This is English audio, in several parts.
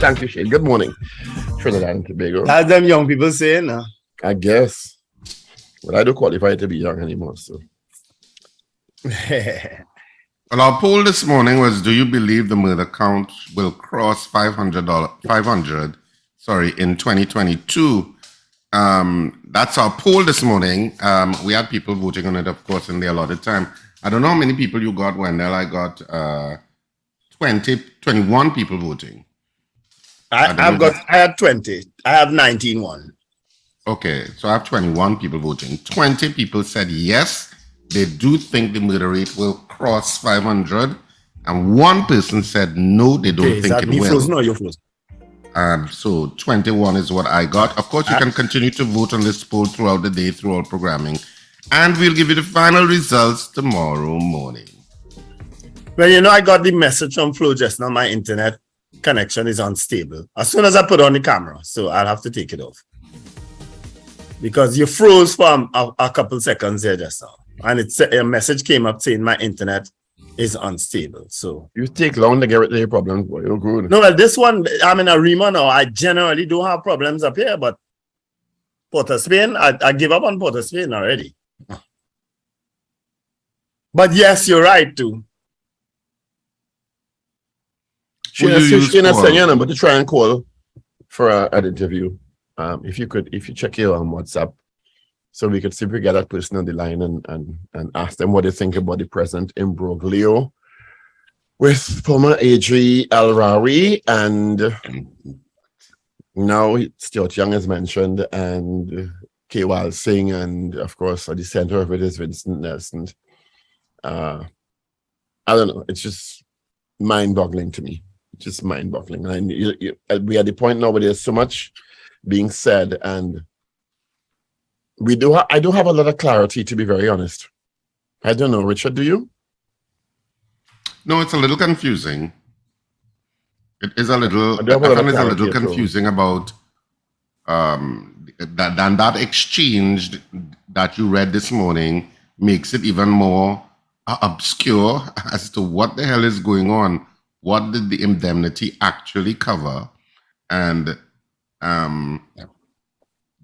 Thank you, Shane. Good morning, Trinidad and Tobago. That's them young people saying, I guess. But I don't qualify to be young anymore, so. Well, our poll this morning was: do you believe the murder count will cross 500 in 2022? That's our poll this morning. We had people voting on it, of course, in the allotted time. I don't know how many people you got, Wendell. I got 21 people voting. I had 20. I have 19 one. Okay, so I have 21 people voting. 20 people said yes, they do think the murder rate will cross 500. And one person said no, they don't think it will. Frozen or you're frozen? So 21 is what I got. Of course, you can continue to vote on this poll throughout the day, throughout programming. And we'll give you the final results tomorrow morning. Well, I got the message from Flo just now. My internet connection is unstable. As soon as I put on the camera, so I'll have to take it off. Because you froze for a couple seconds there just now. And a message came up saying my internet is unstable. So you take long to get rid of your problems, boy. You're good. No, well, this one, I'm in Arima now. I generally don't have problems up here, but Port of Spain, I give up on Port of Spain already. But yes, you're right too. She sent your number to try and call for an interview. If you check your WhatsApp, so we could see if we get that person on the line and ask them what they think about the present imbroglio with former AG Al Rawi, and now Stuart Young is mentioned, and Ragoobarsingh, and of course at the center of it is Vincent Nelson. I don't know. It's just mind-boggling to me. Just mind-boggling. And we are at the point now where there's so much being said, and I do have a lot of clarity, to be very honest. I don't know, Richard, do you? No, it's a little confusing. It is a little. I find it's a little confusing about that exchange that you read this morning makes it even more obscure as to what the hell is going on. What did the indemnity actually cover? And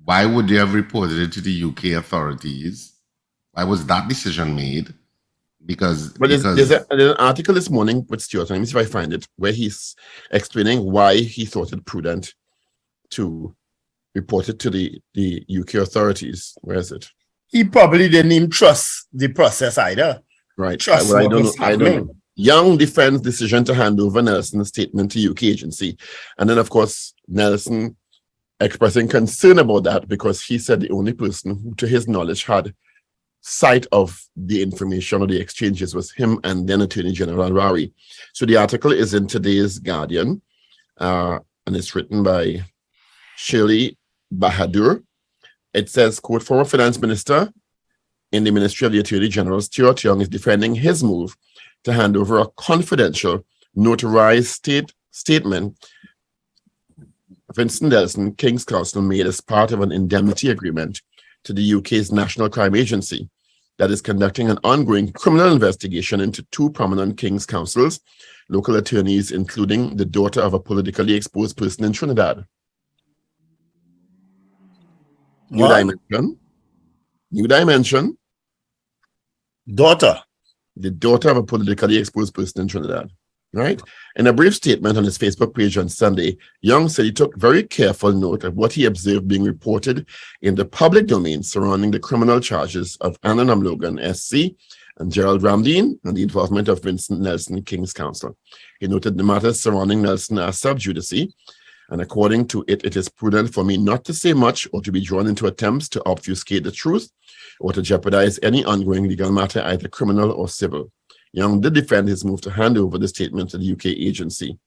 why would they have reported it to the UK authorities? Why was that decision made? Because there's an article this morning with Stuart, let me see if I find it, where he's explaining why he thought it prudent to report it to the UK authorities. Where is it? He probably didn't even trust the process either. Right. I don't know. Young defends decision to hand over Nelson's statement to UK agency. And then, of course, Nelson expressing concern about that because he said the only person who, to his knowledge, had sight of the information or the exchanges was him and then Attorney General Rawi. So the article is in today's Guardian, and it's written by Shirley Bahadur. It says, quote, former finance minister in the Ministry of the Attorney General, Stuart Young, is defending his move to hand over a confidential, notarized statement Vincent Nelson, King's Counsel, made as part of an indemnity agreement to the UK's National Crime Agency that is conducting an ongoing criminal investigation into two prominent King's Counsels, local attorneys, including the daughter of a politically exposed person in Trinidad. New dimension. Daughter. The daughter of a politically exposed person in Trinidad. Right? In a brief statement on his Facebook page on Sunday, Young said he took very careful note of what he observed being reported in the public domain surrounding the criminal charges of Ananam Logan, SC, and Gerald Ramdeen, and the involvement of Vincent Nelson, King's Counsel. He noted the matters surrounding Nelson are sub judice, and according to it, it is prudent for me not to say much or to be drawn into attempts to obfuscate the truth or to jeopardize any ongoing legal matter, either criminal or civil. Young did defend his move to hand over the statement to the UK agency.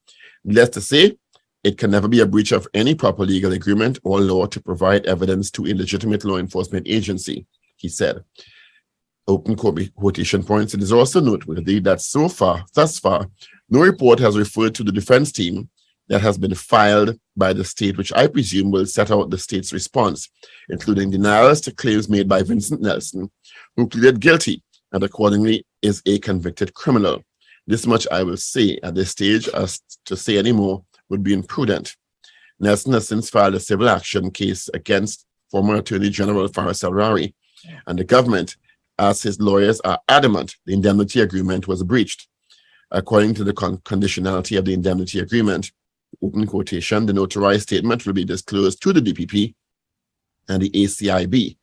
Needless to say, it can never be a breach of any proper legal agreement or law to provide evidence to a legitimate law enforcement agency, he said. Open quotation points. It is also noteworthy that thus far, no report has referred to the defense team that has been filed by the state, which I presume will set out the state's response, including denials to claims made by Vincent Nelson, who pleaded guilty and accordingly is a convicted criminal. This much I will say at this stage. As to say any more would be imprudent. Nelson has since filed a civil action case against former Attorney General Faris Al-Rari and the government, as his lawyers are adamant the indemnity agreement was breached. According to the conditionality of the indemnity agreement, open quotation, the notarized statement will be disclosed to the DPP and the ACIB,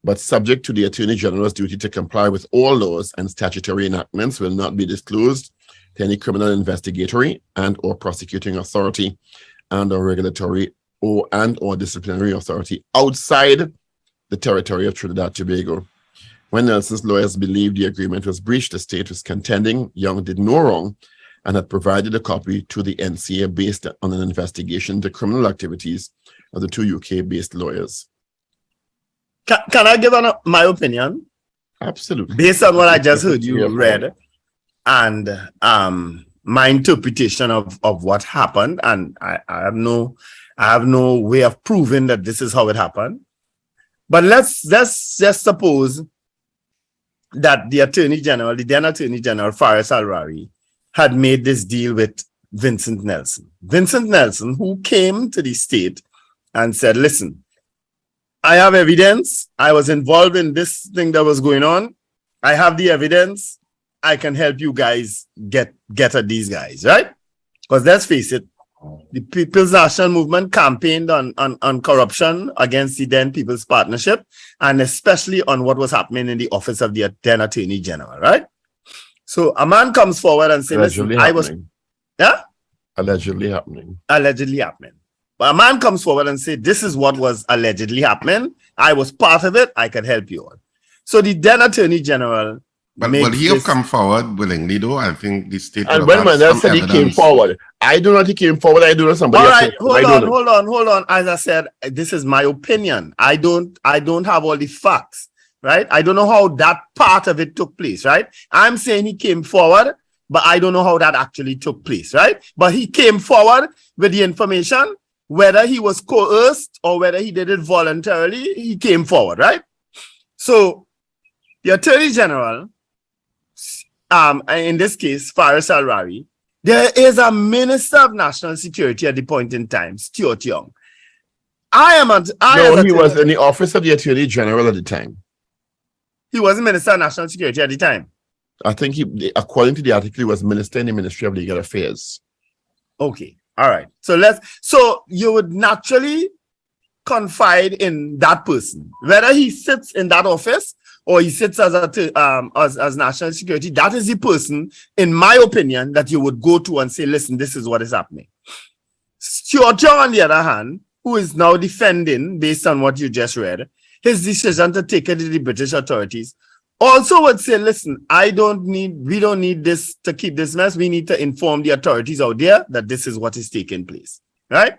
but subject to the Attorney General's duty to comply with all laws and statutory enactments, will not be disclosed to any criminal investigatory and or prosecuting authority and or regulatory or disciplinary authority outside the territory of Trinidad and Tobago. When Nelson's lawyers believed the agreement was breached, the state was contending Young did no wrong and had provided a copy to the NCA based on an investigation into criminal activities of the two UK-based lawyers. Can I give my opinion? Absolutely. Based on what I just heard you read and my interpretation of what happened, and I have no way of proving that this is how it happened. But let's just suppose that the then Attorney General Faris Al-Rari had made this deal with Vincent Nelson. Vincent Nelson, who came to the state and said, listen, I have evidence. I was involved in this thing that was going on. I have the evidence. I can help you guys get at these guys, right? Because let's face it, the People's National Movement campaigned on corruption against the then People's Partnership, and especially on what was happening in the office of the then Attorney General, right? So a man comes forward and says, listen, Allegedly happening. Allegedly happening. But a man comes forward and says, this is what was allegedly happening. I was part of it. I can help you all. So the then Attorney General... But will he have come forward willingly, though? I think the state... And when Wendell said he came forward, I do not think he came forward. I do not somebody else. All right, hold on. As I said, this is my opinion. I don't have all the facts, right? I don't know how that part of it took place, right? I'm saying he came forward, but I don't know how that actually took place, right? But he came forward with the information, whether he was coerced or whether he did it voluntarily, he came forward, right? So the Attorney General, in this case, Faris Al-Rari, there is a Minister of National Security at the point in time, Stuart Young. He was in the office of the Attorney General at the time. He wasn't Minister of National Security at the time. I think according to the article, he was Minister in the Ministry of Legal Affairs. Okay. All right. So you would naturally confide in that person, whether he sits in that office or he sits as national security. That is the person, in my opinion, that you would go to and say, listen, this is what is happening. Stuart Young, on the other hand, who is now defending, based on what you just read, his decision to take it to the British authorities, also would say, listen, we don't need this to keep this mess. We need to inform the authorities out there that this is what is taking place, right?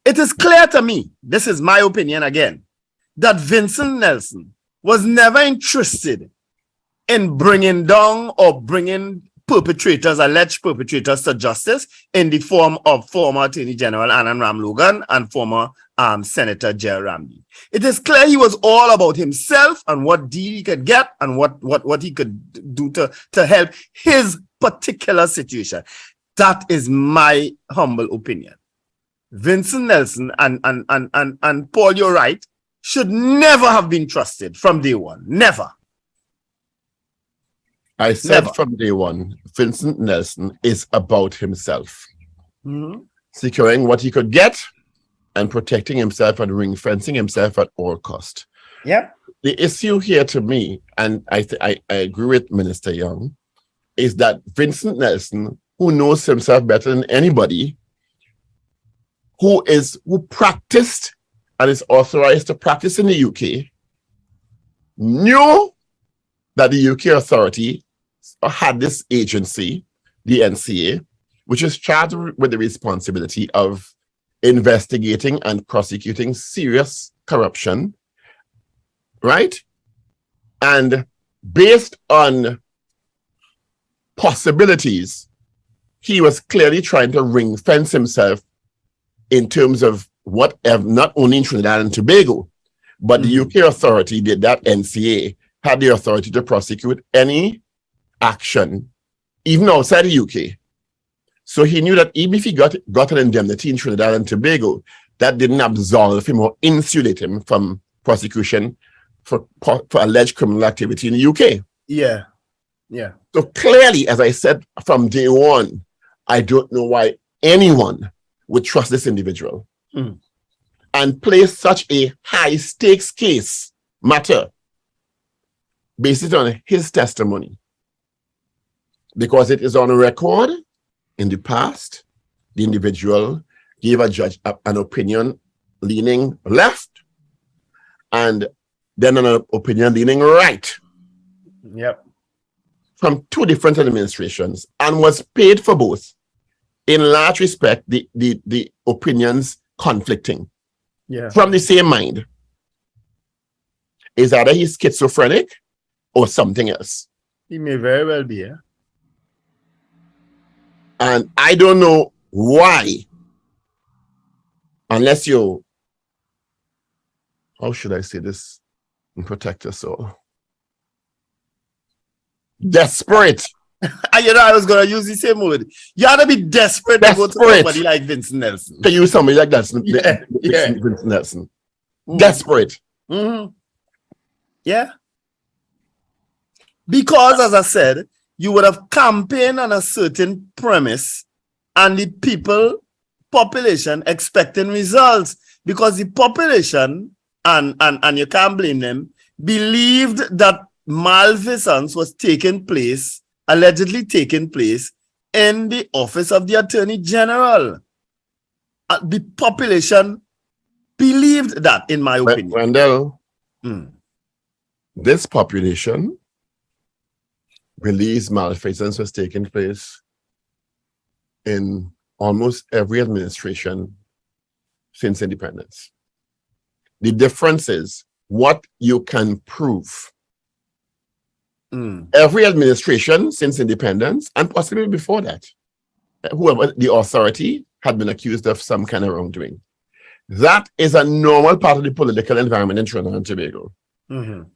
It is clear to me, this is my opinion again, that Vincent Nelson was never interested in bringing down or bringing alleged perpetrators to justice in the form of former Attorney General Annan Ram-Logan and former Senator Jerry Ramsey. It is clear he was all about himself and what deal he could get and what he could do to help his particular situation. That is my humble opinion. Vincent Nelson and Paul, you're right, should never have been trusted from day one. Never. I said from day one, Vincent Nelson is about himself. Mm-hmm. Securing what he could get and protecting himself and ring-fencing himself at all cost. Yep. The issue here to me, and I agree with Minister Young, is that Vincent Nelson, who knows himself better than anybody, who practiced and is authorized to practice in the UK, knew that the UK authority had this agency, the NCA, which is charged with the responsibility of investigating and prosecuting serious corruption, right? And based on possibilities, he was clearly trying to ring fence himself in terms of whatever, not only in Trinidad and Tobago, but the UK authority did that. NCA had the authority to prosecute any action, even outside the UK. So he knew that even if he got an indemnity in Trinidad and Tobago, that didn't absolve him or insulate him from prosecution for alleged criminal activity in the UK. Yeah. Yeah. So clearly, as I said from day one, I don't know why anyone would trust this individual and place such a high stakes case matter based on his testimony. Because it is on record in the past, the individual gave a judge an opinion leaning left and then an opinion leaning right. Yep. From two different administrations and was paid for both. In large respect, the opinions conflicting. Yeah. From the same mind. Is either he's schizophrenic or something else. He may very well be, yeah. And I don't know why, unless you, how should I say this and protect your soul? Desperate. You know, I was going to use the same word. You ought to be desperate to go to somebody like Vincent Nelson. To use somebody like that, Yeah. Vincent Nelson. Desperate. Mm-hmm. Yeah. Because, as I said, you would have campaigned on a certain premise and the population expecting results, because the population, and you can't blame them, believed that malfeasance was allegedly taking place in the office of the Attorney General. The population believed that, in my opinion. Wendell, this population believes malfeasance was taking place in almost every administration since independence. The difference is what you can prove. Every administration since independence, and possibly before that, whoever the authority had been accused of some kind of wrongdoing. That is a normal part of the political environment in Trinidad and Tobago.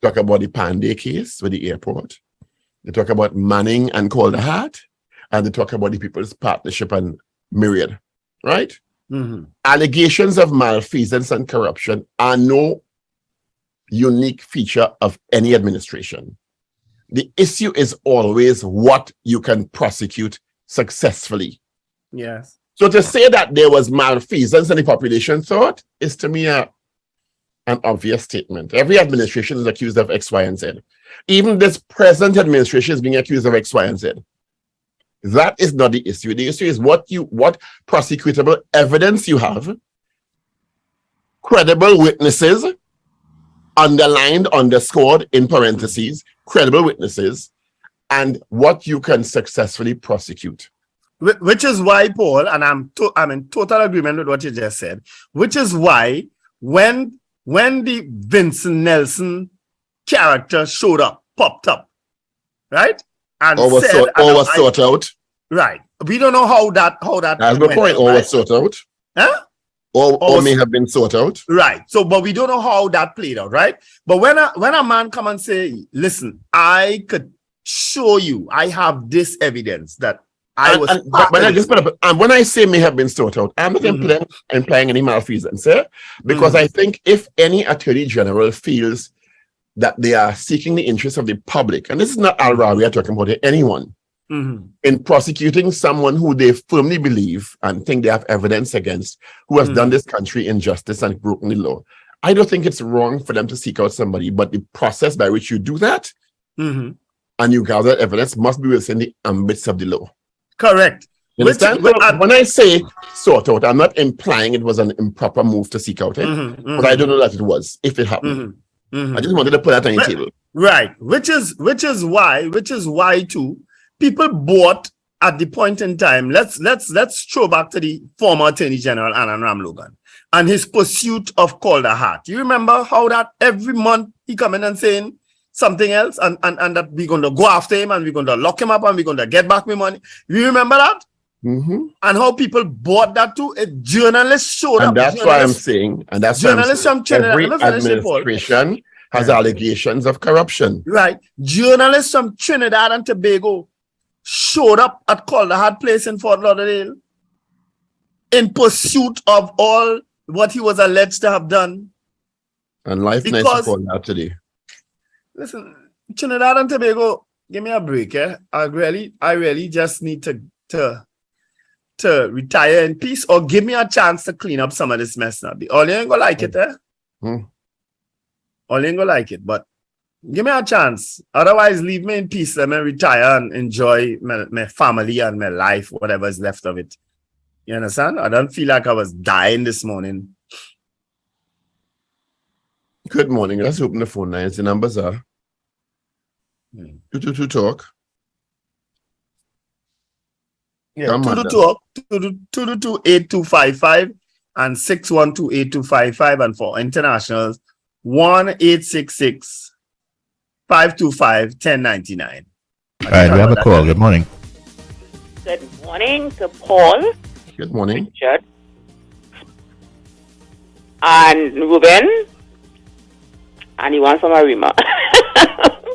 Talk about the Panday case with the airport. They talk about Manning and Calderheart, and they talk about the People's Partnership and Myriad, right? Allegations of malfeasance and corruption are no unique feature of any administration. The issue is always what you can prosecute successfully. Yes. So to say that there was malfeasance and the population thought is, to me, an obvious statement. Every administration is accused of X, Y, and Z. Even this present administration is being accused of X, Y, and Z. That is not the issue. The issue is what prosecutable evidence you have, credible witnesses, underlined, underscored in parentheses, credible witnesses, and what you can successfully prosecute. Which is why, Paul, and I'm in total agreement with what you just said, which is why when the Vincent Nelson character popped up, right? And was sought out. Right. We don't know how that That's the point. Or was sought out. Huh? Or may have been sought out. Right. So, but we don't know how that played out, right? But when a man come and say, listen, I could show you, I have this evidence that I was. And when I say may have been sought out, I'm not implying any malfeasance, because I think if any Attorney General feels that they are seeking the interests of the public, and this is not Al-Ra, we are talking about anyone, in prosecuting someone who they firmly believe and think they have evidence against, who has done this country injustice and broken the law. I don't think it's wrong for them to seek out somebody, but the process by which you do that and you gather evidence must be within the ambits of the law. Correct. You understand? When I say sought out, I'm not implying it was an improper move to seek out it, but I don't know that it was, if it happened. I just wanted to put that on the table. Right. Which is why too, people bought at the point in time. Let's throw back to the former Attorney General Anand Ramlogan and his pursuit of Calderheart. You remember how that every month he come in and saying something else, and that we're going to go after him and we're going to lock him up and we're going to get back my money. You remember that? And how people bought that too. A journalist showed up. And that's why I'm saying, and that's journalists from Trinidad. Every administration has allegations of corruption. Right. Journalists from Trinidad and Tobago showed up at Calderhad Place in Fort Lauderdale in pursuit of all what he was alleged to have done. And life nice to call that today. Listen, Trinidad and Tobago, give me a break, eh? I really just need to retire in peace, or give me a chance to clean up some of this mess now. All you ain't gonna like it, eh? All you ain't gonna like it, but give me a chance. Otherwise, leave me in peace. Let me retire and enjoy my family and my life, whatever is left of it. You understand? I don't feel like I was dying this morning. Good morning. Let's open the phone lines. The numbers are 222 talk. Yeah, 222-8255 and 612-8255, and for internationals 1-866-525-1099. All right, we have a call. Good morning. Good morning to Paul. Good morning. Richard. And Ruben. And he wants from Arima.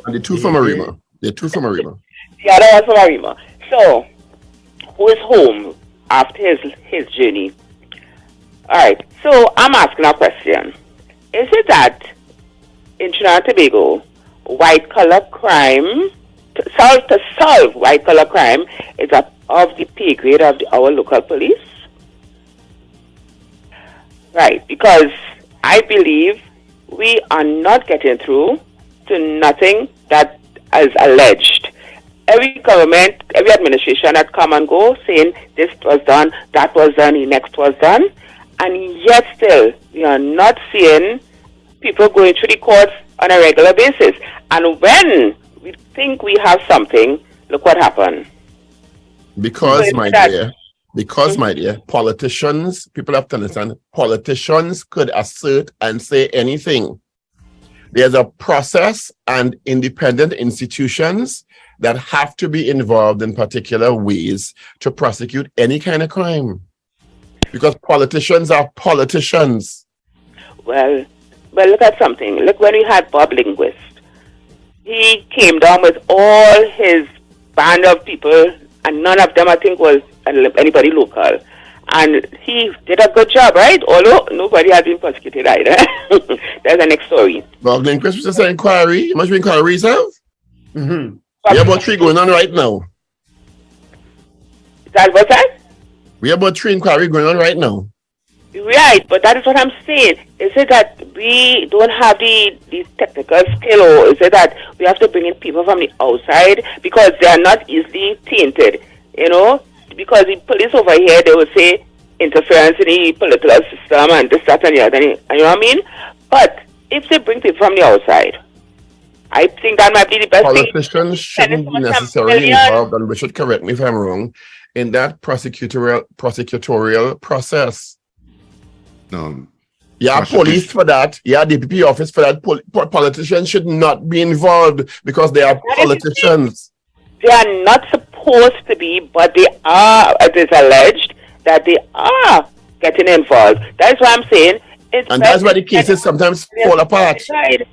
And the two from Arima. The other one's from Arima. So, who is home after his journey? All right. So, I'm asking a question. Is it that in Trinidad and Tobago, white-collar crime, to solve white-collar crime, is of the pay grade of our local police? Right. Because I believe we are not getting through to nothing that is alleged. Every government, every administration that come and go saying this was done, that was done, the next was done, and yet still we are not seeing people going through the courts on a regular basis. And when we think we have something, look what happened. Because, my dear, politicians, people have to understand, politicians could assert and say anything. There's a process and independent institutions that have to be involved in particular ways to prosecute any kind of crime. Because politicians are politicians. Well, look at something. Look, when we had Bob Linguist, he came down with all his band of people, and none of them, I think, was anybody local. And he did a good job, right? Although nobody has been prosecuted either. That's the next story. Well, then Chris was an inquiry. You must be inquiries have. Mm-hmm. We have about 3 going on right now. What's that? We have about 3 inquiries going on right now. Right, but that is what I'm saying. Is it that we don't have the technical skill, or is it that we have to bring in people from the outside because they are not easily tainted, you know? Because the police over here, they will say interference in the political system and this, that, and the other, you know what I mean? But if they bring people from the outside, I think that might be the best thing. Politicians shouldn't be necessarily involved, and Richard, correct me if I'm wrong, in that prosecutorial process. No. Yeah, police for that. Yeah, the DPP office for that. Politicians should not be involved because they are politicians. They are not supposed to be, but they are. It is alleged that they are getting involved. That's what I'm saying. And that's why the cases sometimes fall apart. And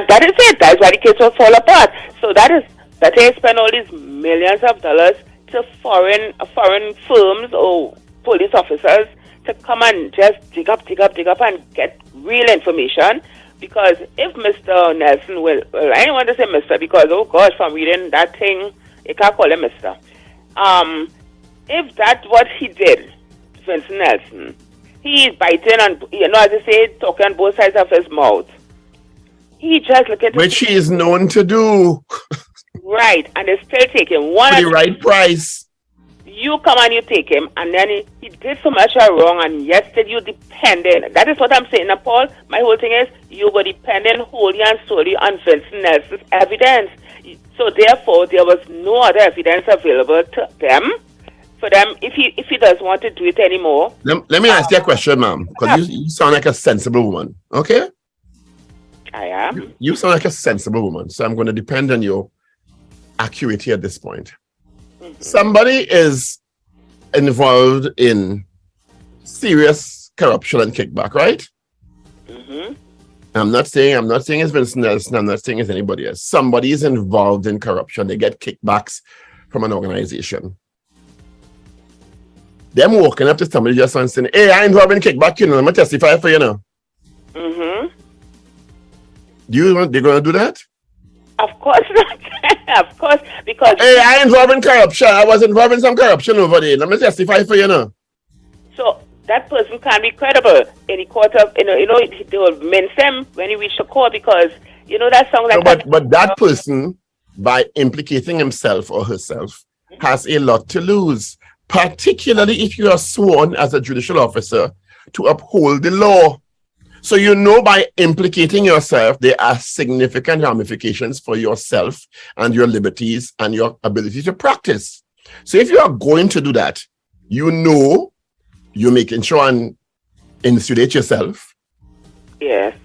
that is it. That's why the cases fall apart. So that is that they spend all these millions of dollars to foreign firms or police officers to come and just dig up and get real information. Because if Mr. Nelson will, I don't want to say Mr. because, oh gosh, from reading that thing, you can't call him Mr. If that's what he did, Vincent Nelson, he is biting on, you know, as they say, talking on both sides of his mouth. He just looking to... Which he is known to do. Right, and they still take him. For the right price. You come and you take him, and then he did so much wrong, and yet still you dependent. That is what I'm saying now, Paul. My whole thing is, you were dependent wholly and solely on Vincent Nelson's evidence. So therefore, there was no other evidence available to them. For them, if he doesn't want to do it anymore. Let me ask you a question, ma'am, because you sound like a sensible woman, okay? I am. You sound like a sensible woman, so I'm going to depend on your accuracy at this point. Somebody is involved in serious corruption and kickback, right? Mm-hmm. I'm not saying it's Vincent Nelson. I'm not saying it's anybody else. Somebody is involved in corruption. They get kickbacks from an organization. Them walking up to somebody just and saying, hey, I ain't having kickback, you know, I'm going to testify for you now. Mm-hmm. They're going to do that? Of course not. Of course, because... Hey, I ain't involved in corruption. I was involved in some corruption over there. Let me testify for you now. So that person can't be credible in the court of, they will mince him when he reach the court because, that song like no, but that person, by implicating himself or herself, has a lot to lose, particularly if you are sworn as a judicial officer to uphold the law. So by implicating yourself, there are significant ramifications for yourself and your liberties and your ability to practice. So if you are going to do that, you're making sure and insulate yourself. Yes.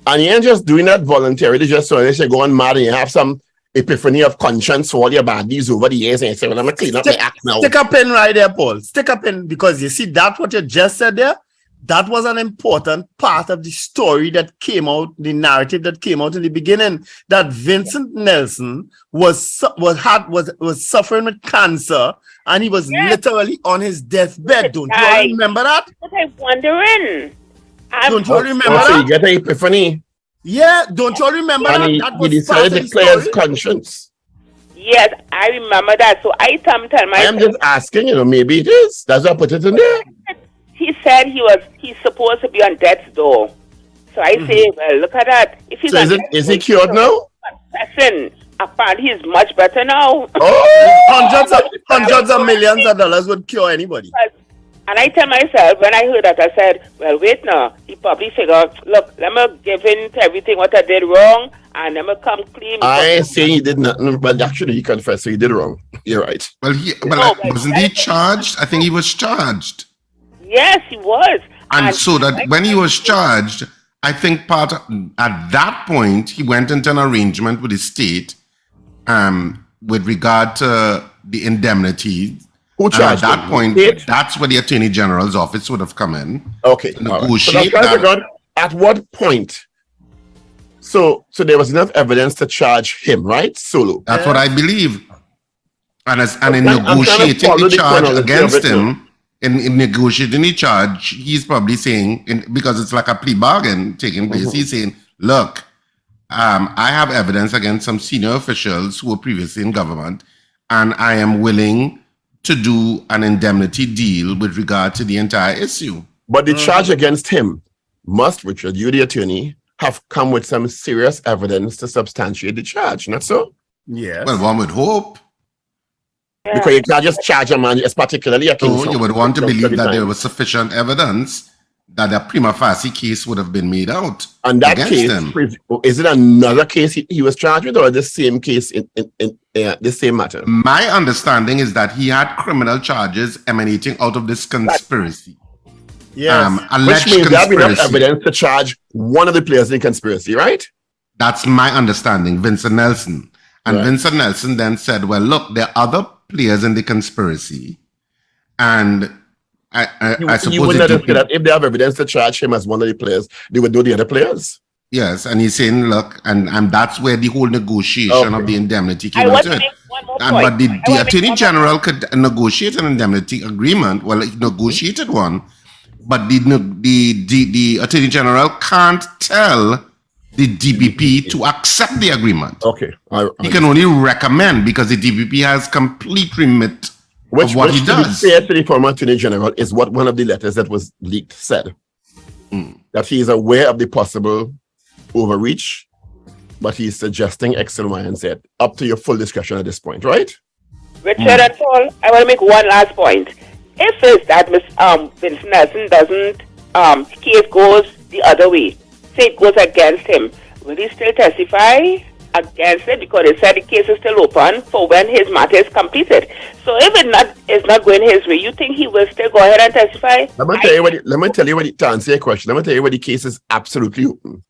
And you ain't just doing that voluntarily, just so they go on mad and you have some epiphany of conscience for all your baddies over the years and you say, well, I'm going to clean up my act now. Stick a pin right there, Paul. Stick a pin, because you see that's what you just said there. That was an important part of the story that came out, the narrative that came out in the beginning, that Vincent Nelson was suffering with cancer and he was literally on his deathbed. Don't you all remember that? But I'm wondering. Don't you all remember that? So you get an epiphany. Yeah, don't you all remember and that? He decided to declare his conscience. Yes, I remember that. So I tell myself. I'm just asking, maybe it is. That's why I put it in there. He said he's supposed to be on death's door. So I say, well, look at that. If he's is he cured now? Listen, apparently he's much better now. Oh! hundreds of millions of dollars would cure anybody. And I tell myself, when I heard that, I said, well, wait now. He probably figured, look, let me give in to everything what I did wrong, and let me come clean. I ain't saying he did nothing, but actually he confessed, so he did wrong. You're right. Well, wasn't he charged? I think he was charged. Yes, he was. And so that when he was charged, I think at that point, he went into an arrangement with the state with regard to the indemnity. Who charged at that him? point, that's where the Attorney General's office would have come in. Okay. Negotiate that. At what point? So there was enough evidence to charge him, right? Solo. That's what I believe. And in negotiating the charge against him, in negotiating the charge, he's probably saying, because it's like a plea bargain taking place, he's saying, look, I have evidence against some senior officials who were previously in government, and I am willing to do an indemnity deal with regard to the entire issue. But the charge against him must, Richard, you the attorney, have come with some serious evidence to substantiate the charge, not so? Yes. Well, one would hope. Because you can't just charge a man, particularly a king. So you would want to believe that there was sufficient evidence that a prima facie case would have been made out. And that case, is it another case he was charged with, or the same case in the same matter? My understanding is that he had criminal charges emanating out of this conspiracy. Yes. Which means there have been enough evidence to charge one of the players in the conspiracy, right? That's my understanding, Vincent Nelson. And Vincent Nelson then said, well, look, there are other players in the conspiracy. And I suppose you wouldn't have said that if they have evidence to charge him as one of the players, they would do the other players. Yes, and he's saying, look, and that's where the whole negotiation of the indemnity came into it. But the Attorney General could negotiate an indemnity agreement. Well, he negotiated one, but the Attorney General can't tell the DPP to accept the agreement. Okay. He can only recommend, because the DPP has complete remit of what he does. Which, to the former Attorney General, is what one of the letters that was leaked said. That he is aware of the possible overreach, but he's suggesting X and Y and Z. Up to your full discretion at this point, right? Richard and Paul, I want to make one last point. If it's that Vincent Nelson doesn't, case goes the other way, say it goes against him, will he still testify against it? Because they said the case is still open for when his matter is completed. So if it's not going his way, you think he will still go ahead and testify? Let me tell you to answer your question, let me tell you where the case is absolutely open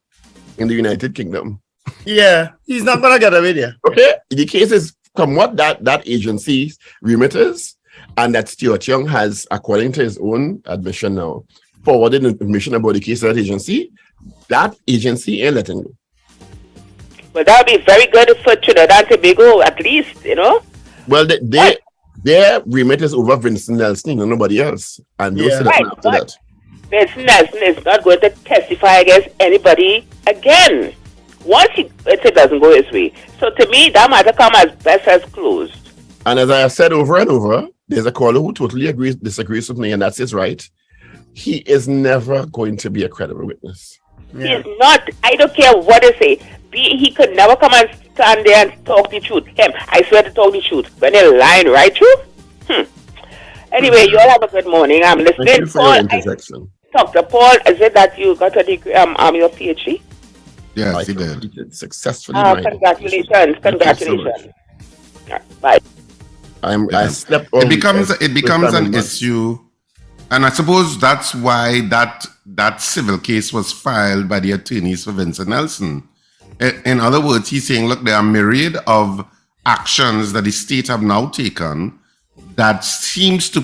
in the United Kingdom. Yeah, he's not going to get away there. Okay, the case is from what that agency's remit is, and that Stuart Young has, according to his own admission now, forwarded information about the case to that agency ain't letting go. Well, that would be very good for Trinidad and Tobago, at least, Well, their remit is over Vincent Nelson and nobody else. And those Right, after that. Vincent Nelson is not going to testify against anybody again. Once it doesn't go his way. So to me, that matter come as best as closed. And as I have said over and over, there's a caller who totally disagrees with me, and that's his right. He is never going to be a credible witness. He's not. I don't care what they say. He could never come and stand there and talk the truth. I swear to talk the truth. When they're lying right through. Anyway, you all have a good morning. I'm listening. Thank you for your interjection. Dr. Paul, is it that you got a degree, your PhD? Yes, he did. Successfully. Congratulations. Congratulations. Bye. I slept it becomes an issue, and I suppose that's why that civil case was filed by the attorneys for Vincent Nelson. In other words, he's saying, look, there are a myriad of actions that the state have now taken that seems to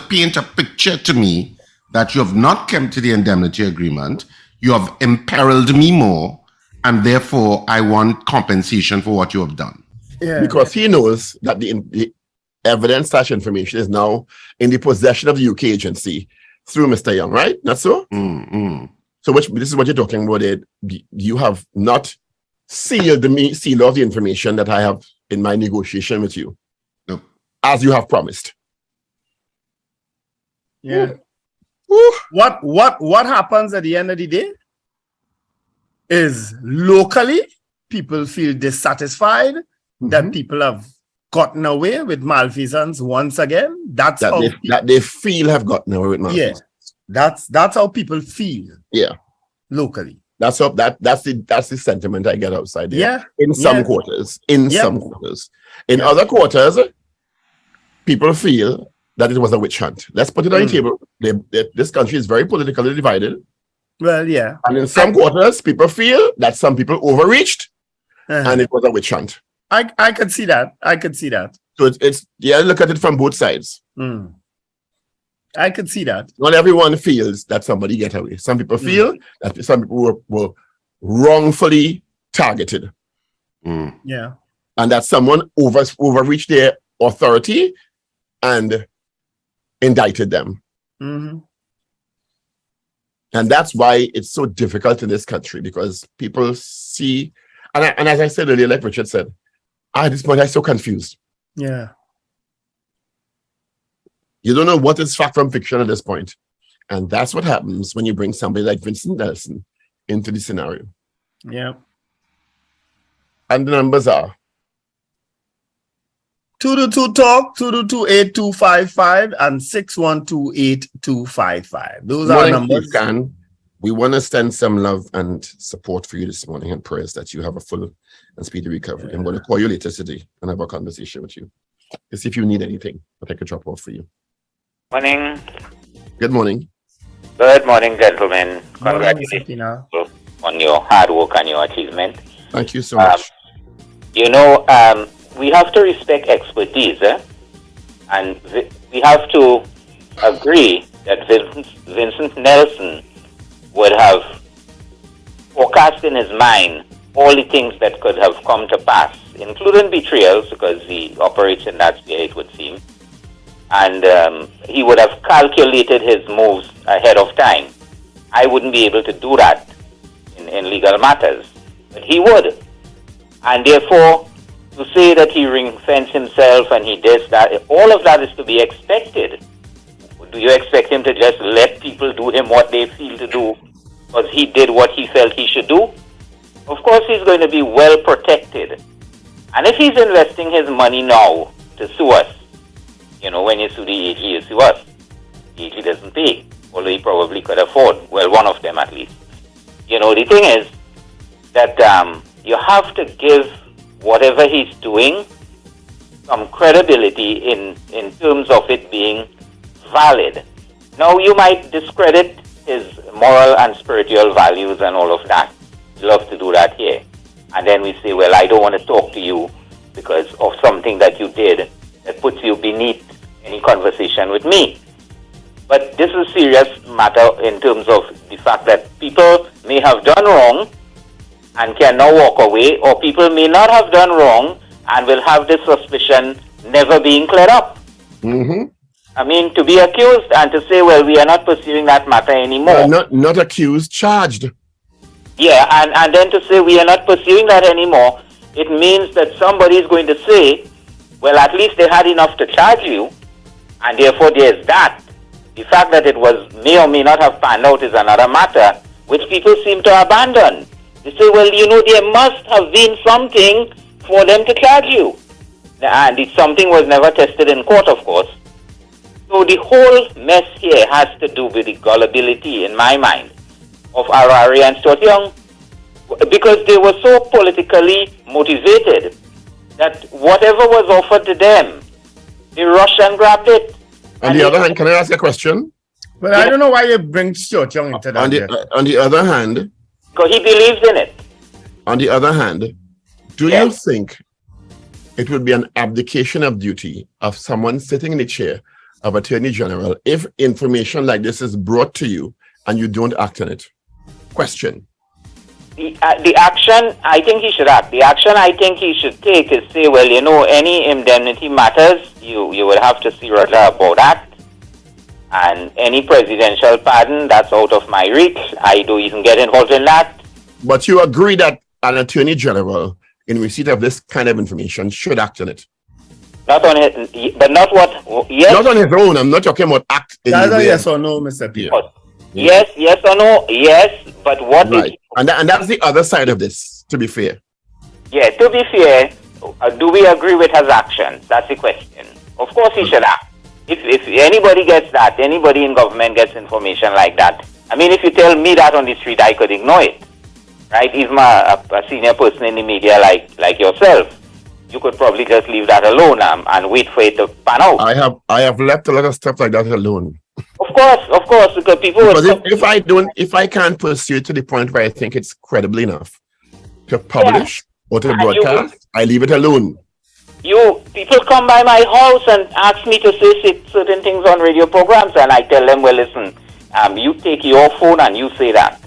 paint a picture to me that you have not come to the indemnity agreement, you have imperiled me more, and therefore I want compensation for what you have done. Yeah. Because he knows that the evidence / information is now in the possession of the UK agency through Mr. Young, right? Not so? Mm-hmm. So this is what you're talking about. You have not sealed of the information that I have in my negotiation with you. Nope. As you have promised. Yeah. Ooh. What happens at the end of the day is locally people feel dissatisfied that people have gotten away with malfeasance once again. That they feel have gotten away with malfeasance. Yeah, that's how people feel. Yeah, locally. That's the sentiment I get outside there. Yeah, in some quarters. In other quarters, people feel that it was a witch hunt. Let's put it on the table. This country is very politically divided. Well, yeah. And in some quarters, people feel that some people overreached and it was a witch hunt. I could see that. So it's look at it from both sides. I could see that. Not everyone feels that somebody get away. Some people feel that some people were wrongfully targeted. Yeah. And that someone overreached their authority and indicted them. Mm-hmm. And that's why it's so difficult in this country, because people see, and as I said earlier, like Richard said, at this point I'm so confused. Yeah. You don't know what is fact from fiction at this point. And that's what happens when you bring somebody like Vincent Nelson into the scenario. Yeah. And the numbers are 222-TALK, 222-8255, and 612-8255. Those are numbers. We want to send some love and support for you this morning and prayers that you have a full and speedy recovery. I'm going to call you later today and have a conversation with you to see if you need anything that I could drop off for you. Morning. Good morning. Good morning, gentlemen. Congratulations on your hard work and your achievement. Thank you so much. We have to respect expertise, and we have to agree that Vincent Nelson would have forecast in his mind all the things that could have come to pass, including betrayals, because he operates in that sphere, it would seem. And he would have calculated his moves ahead of time. I wouldn't be able to do that in legal matters, but he would. And therefore, to say that he ring-fenced himself and he did that, all of that is to be expected. Do you expect him to just let people do him what they feel to do because he did what he felt he should do? Of course, he's going to be well protected. And if he's investing his money now to sue us, when you sue the AG, you sue us. The AG doesn't pay, although he probably could afford. Well, one of them at least. The thing is that you have to give whatever he's doing some credibility in terms of it being valid. Now, you might discredit his moral and spiritual values and all of that. We love to do that here. And then we say, well, I don't want to talk to you because of something that you did that puts you beneath any conversation with me. But this is a serious matter in terms of the fact that people may have done wrong and can now walk away, or people may not have done wrong and will have this suspicion never being cleared up. Mm-hmm. I mean, to be accused and to say, well, we are not pursuing that matter anymore. Not accused, charged. Yeah, and then to say we are not pursuing that anymore, it means that somebody is going to say, well, at least they had enough to charge you, and therefore there's that. The fact that it may or may not have panned out is another matter, which people seem to abandon. They say, well, there must have been something for them to charge you. And the something was never tested in court, of course. So the whole mess here has to do with the gullibility, in my mind, of Harare and Stuart Young, because they were so politically motivated that whatever was offered to them, they rushed and grabbed it. On the other hand, can I ask a question? But I don't know why you bring Stuart Young into that. On the other hand, because he believes in it. On the other hand, do you think it would be an abdication of duty of someone sitting in the chair of Attorney General if information like this is brought to you and you don't act on it? Question. The action, I think he should act. The action I think he should take is say, well, any indemnity matters, you will have to see rather about that. And any presidential pardon, that's out of my reach. I don't even get involved in that. But you agree that an Attorney General, in receipt of this kind of information, should act on it? Not on it, but not what? Yes. Not on his own. I'm not talking about act. That's a yes or no, Mr. Pierre. Yes or no? Yes, but what? Right. And that's the other side of this, to be fair. Yeah, to be fair, do we agree with his actions? That's the question. Of course he should act. If anybody gets that, anybody in government gets information like that, I mean, if you tell me that on the street, I could ignore it, right? Even a senior person in the media like yourself, you could probably just leave that alone and wait for it to pan out. I have left a lot of stuff like that alone. Of course, because people. Because if I can't pursue it to the point where I think it's credible enough to publish or to broadcast, I leave it alone. People come by my house and ask me to say certain things on radio programs, and I tell them, well, listen, you take your phone and you say that.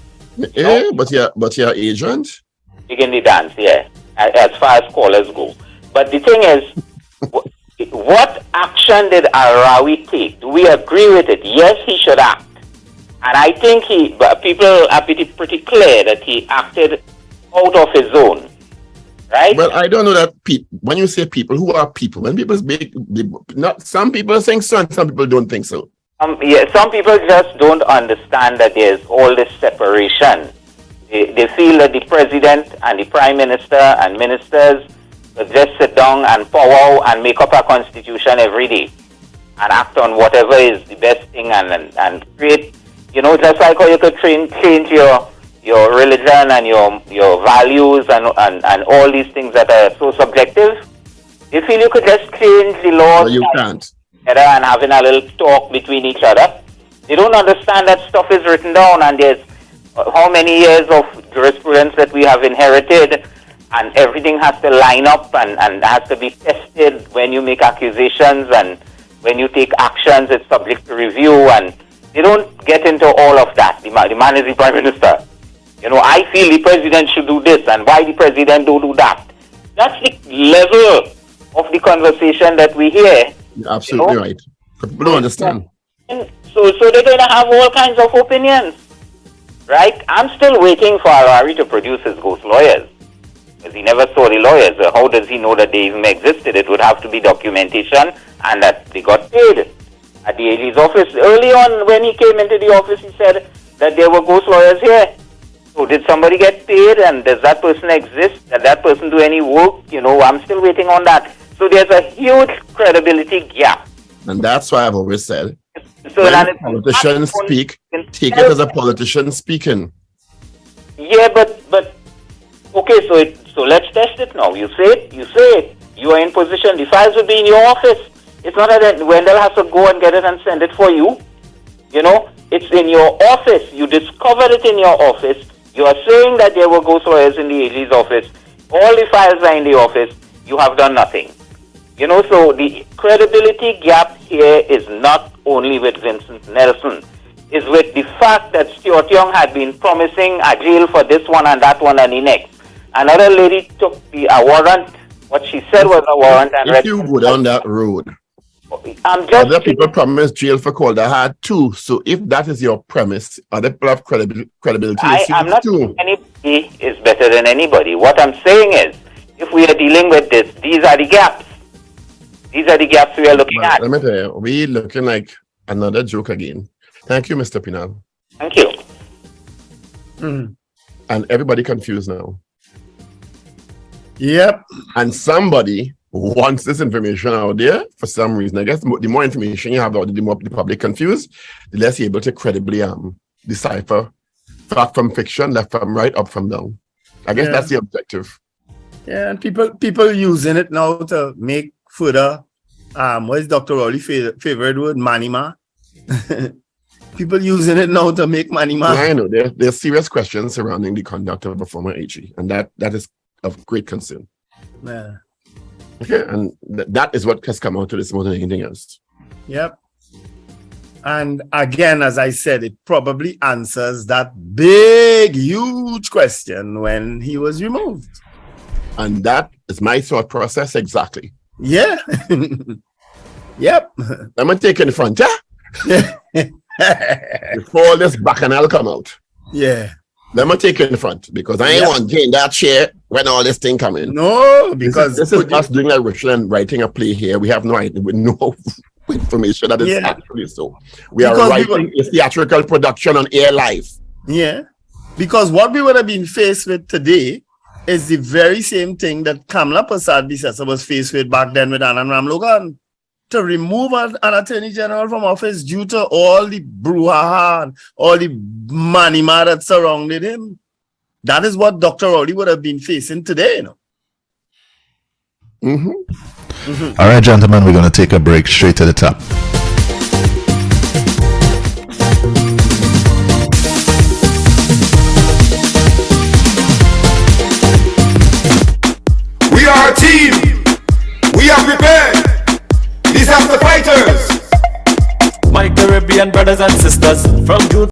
Yeah, but your agent begin the dance, as far as callers go. But the thing is, what action did Arawi take? Do we agree with it? Yes, he should act. And I think people are pretty clear that he acted out of his zone. Right? Well, I don't know that when you say people, who are people? When people speak, some people think so and some people don't think so. Some people just don't understand that there's all this separation. They feel that the president and the prime minister and ministers just sit down and powwow and make up a constitution every day and act on whatever is the best thing and create, just like how you could change your religion and your values and all these things that are so subjective. You feel you could just change the laws. No, you can't. And having a little talk between each other. They don't understand that stuff is written down, and there's how many years of jurisprudence that we have inherited, and everything has to line up and has to be tested when you make accusations, and when you take actions, it's subject to review, and they don't get into all of that. The man is the prime minister. I feel the president should do this, and why the president don't do that. That's the level of the conversation that we hear. You're absolutely right. But people don't understand. So they're going to have all kinds of opinions, right? I'm still waiting for Harare to produce his ghost lawyers, because he never saw the lawyers. So how does he know that they even existed? It would have to be documentation, and that they got paid at the AG's office. Early on, when he came into the office, he said that there were ghost lawyers here. So did somebody get paid, and does that person exist? Did that person do any work? I'm still waiting on that. So there's a huge credibility gap. And that's why I've always said, so when politicians speak, take it as a politician speaking. Yeah, but okay, so let's test it now. You say it. You are in position. The files will be in your office. It's not that Wendell has to go and get it and send it for you. It's in your office. You discovered it in your office. You are saying that there were ghost lawyers in the AG's office. All the files are in the office. You have done nothing. So the credibility gap here is not only with Vincent Nelson. It's with the fact that Stuart Young had been promising a jail for this one and that one and the next. Another lady took a warrant What she said was a warrant and if you go down that road, I'm just other people promise jail for Calder had too. So if that is your premise, other people have credibility. I'm not saying anybody is better than anybody. What I'm saying is, if we are dealing with this, these are the gaps. These are the gaps we are looking at. Let me tell you, we're looking like another joke again. Thank you, Mr. Pinal. Thank you. And everybody confused now. Yep. And somebody wants this information out there for some reason. I guess the more information you have out there, the more the public confused, the less you're able to credibly decipher fact from fiction, left from right, up from down. I guess that's the objective. Yeah, and people using it now to make further, what is Dr. Rowley's favorite word? Manima. People using it now to make manima. I know there's serious questions surrounding the conduct of a former AG, and that is of great concern. Yeah. Okay, and that is what has come out to this more than anything else. Yep. And again, as I said, it probably answers that big, huge question when he was removed. And that is my thought process exactly. Yeah. Yep. I'm going to take in the front, yeah? Before this bacchanal come out. Yeah. Let me take in the front because I ain't want to get in that chair when all this thing come in. No, because this is us doing like Rachel and writing a play here. We have no idea, with no information that is actually so. We are writing a theatrical production on air live. Yeah. Because what we would have been faced with today is the very same thing that Kamala Prasad-Bissessar was faced with back then with Anand Ramlogan. To remove an attorney general from office due to all the brouhaha and all the manima that surrounded him. That is what Dr. Rowley would have been facing today, All right, gentlemen, we're going to take a break straight to the top. We are a team. We are prepared. These are the fighters. My Caribbean brothers and sisters from June